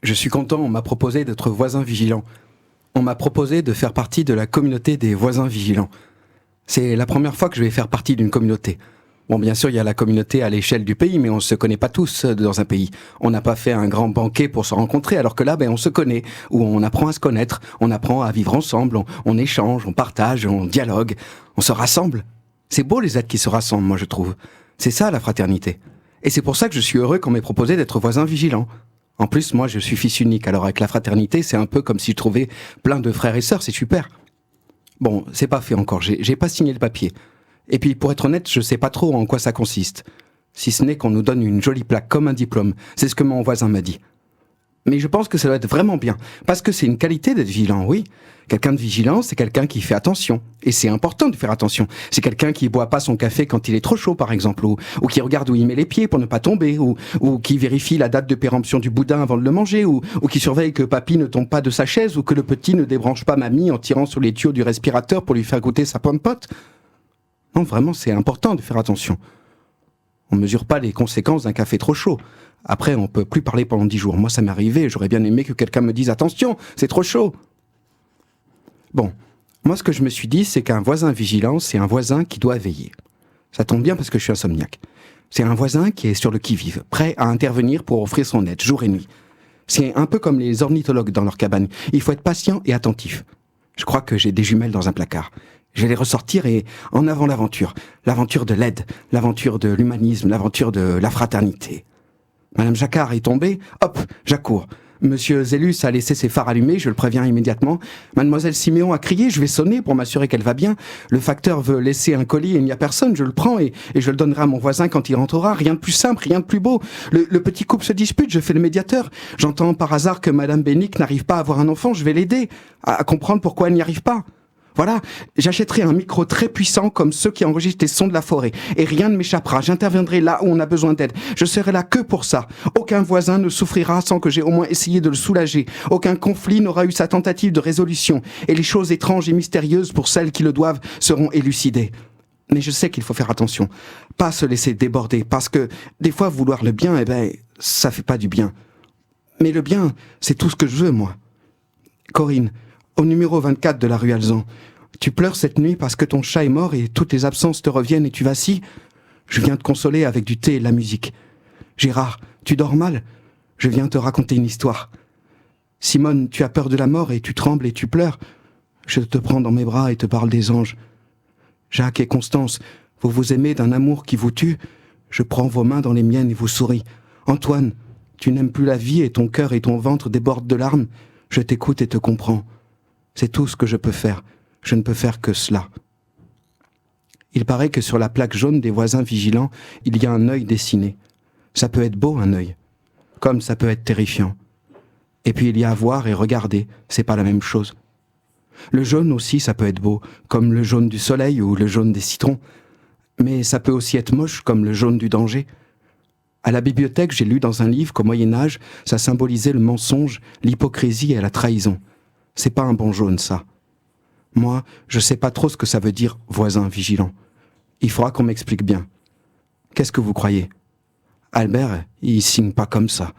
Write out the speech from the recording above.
Je suis content, on m'a proposé d'être voisin vigilant. On m'a proposé de faire partie de la communauté des voisins vigilants. C'est la première fois que je vais faire partie d'une communauté. Bon, bien sûr, il y a la communauté à l'échelle du pays, mais on ne se connaît pas tous dans un pays. On n'a pas fait un grand banquet pour se rencontrer, alors que là, on se connaît, où on apprend à se connaître, on apprend à vivre ensemble, on échange, on partage, on dialogue, on se rassemble. C'est beau les êtres qui se rassemblent, moi je trouve. C'est ça la fraternité. Et c'est pour ça que je suis heureux qu'on m'ait proposé d'être voisin vigilant. En plus, moi je suis fils unique, alors avec la fraternité, c'est un peu comme si je trouvais plein de frères et sœurs, c'est super. Bon, c'est pas fait encore, j'ai pas signé le papier. Et puis, pour être honnête, je sais pas trop en quoi ça consiste. Si ce n'est qu'on nous donne une jolie plaque comme un diplôme. C'est ce que mon voisin m'a dit. Mais je pense que ça doit être vraiment bien. Parce que c'est une qualité d'être vigilant, oui. Quelqu'un de vigilant, c'est quelqu'un qui fait attention. Et c'est important de faire attention. C'est quelqu'un qui boit pas son café quand il est trop chaud, par exemple. Ou qui regarde où il met les pieds pour ne pas tomber. Ou qui vérifie la date de péremption du boudin avant de le manger. Ou qui surveille que papy ne tombe pas de sa chaise. Ou que le petit ne débranche pas mamie en tirant sur les tuyaux du respirateur pour lui faire goûter sa pomme pote. Non, vraiment, c'est important de faire attention. On ne mesure pas les conséquences d'un café trop chaud. Après, on peut plus parler pendant 10 jours. Moi, ça m'est arrivé, j'aurais bien aimé que quelqu'un me dise « Attention, c'est trop chaud !» Bon, moi, ce que je me suis dit, c'est qu'un voisin vigilant, c'est un voisin qui doit veiller. Ça tombe bien parce que je suis insomniaque. C'est un voisin qui est sur le qui-vive, prêt à intervenir pour offrir son aide, jour et nuit. C'est un peu comme les ornithologues dans leur cabane. Il faut être patient et attentif. Je crois que j'ai des jumelles dans un placard. Je vais les ressortir et en avant l'aventure. L'aventure de l'aide, l'aventure de l'humanisme, l'aventure de la fraternité. Madame Jacquard est tombée, hop, j'accours. Monsieur Zélus a laissé ses phares allumés, je le préviens immédiatement. Mademoiselle Siméon a crié, je vais sonner pour m'assurer qu'elle va bien. Le facteur veut laisser un colis et il n'y a personne, je le prends et je le donnerai à mon voisin quand il rentrera. Rien de plus simple, rien de plus beau. Le petit couple se dispute, je fais le médiateur. J'entends par hasard que Madame Bénic n'arrive pas à avoir un enfant, je vais l'aider à comprendre pourquoi elle n'y arrive pas. Voilà, j'achèterai un micro très puissant comme ceux qui enregistrent les sons de la forêt. Et rien ne m'échappera, j'interviendrai là où on a besoin d'aide. Je serai là que pour ça. Aucun voisin ne souffrira sans que j'ai au moins essayé de le soulager. Aucun conflit n'aura eu sa tentative de résolution. Et les choses étranges et mystérieuses pour celles qui le doivent seront élucidées. Mais je sais qu'il faut faire attention. Pas se laisser déborder, parce que des fois vouloir le bien, ça fait pas du bien. Mais le bien, c'est tout ce que je veux, moi. Corinne, au numéro 24 de la rue Alzan. Tu pleures cette nuit parce que ton chat est mort et toutes tes absences te reviennent et tu vacilles. Je viens te consoler avec du thé et de la musique. Gérard, tu dors mal? Je viens te raconter une histoire. Simone, tu as peur de la mort et tu trembles et tu pleures. Je te prends dans mes bras et te parle des anges. Jacques et Constance, vous vous aimez d'un amour qui vous tue. Je prends vos mains dans les miennes et vous souris. Antoine, tu n'aimes plus la vie et ton cœur et ton ventre débordent de larmes. Je t'écoute et te comprends. C'est tout ce que je peux faire. Je ne peux faire que cela. Il paraît que sur la plaque jaune des voisins vigilants, il y a un œil dessiné. Ça peut être beau, un œil. Comme ça peut être terrifiant. Et puis il y a à voir et regarder, c'est pas la même chose. Le jaune aussi, ça peut être beau, comme le jaune du soleil ou le jaune des citrons. Mais ça peut aussi être moche, comme le jaune du danger. À la bibliothèque, j'ai lu dans un livre qu'au Moyen-Âge, ça symbolisait le mensonge, l'hypocrisie et la trahison. C'est pas un bon jaune, ça. Moi, je sais pas trop ce que ça veut dire, voisin vigilant. Il faudra qu'on m'explique bien. Qu'est-ce que vous croyez? Albert, il signe pas comme ça.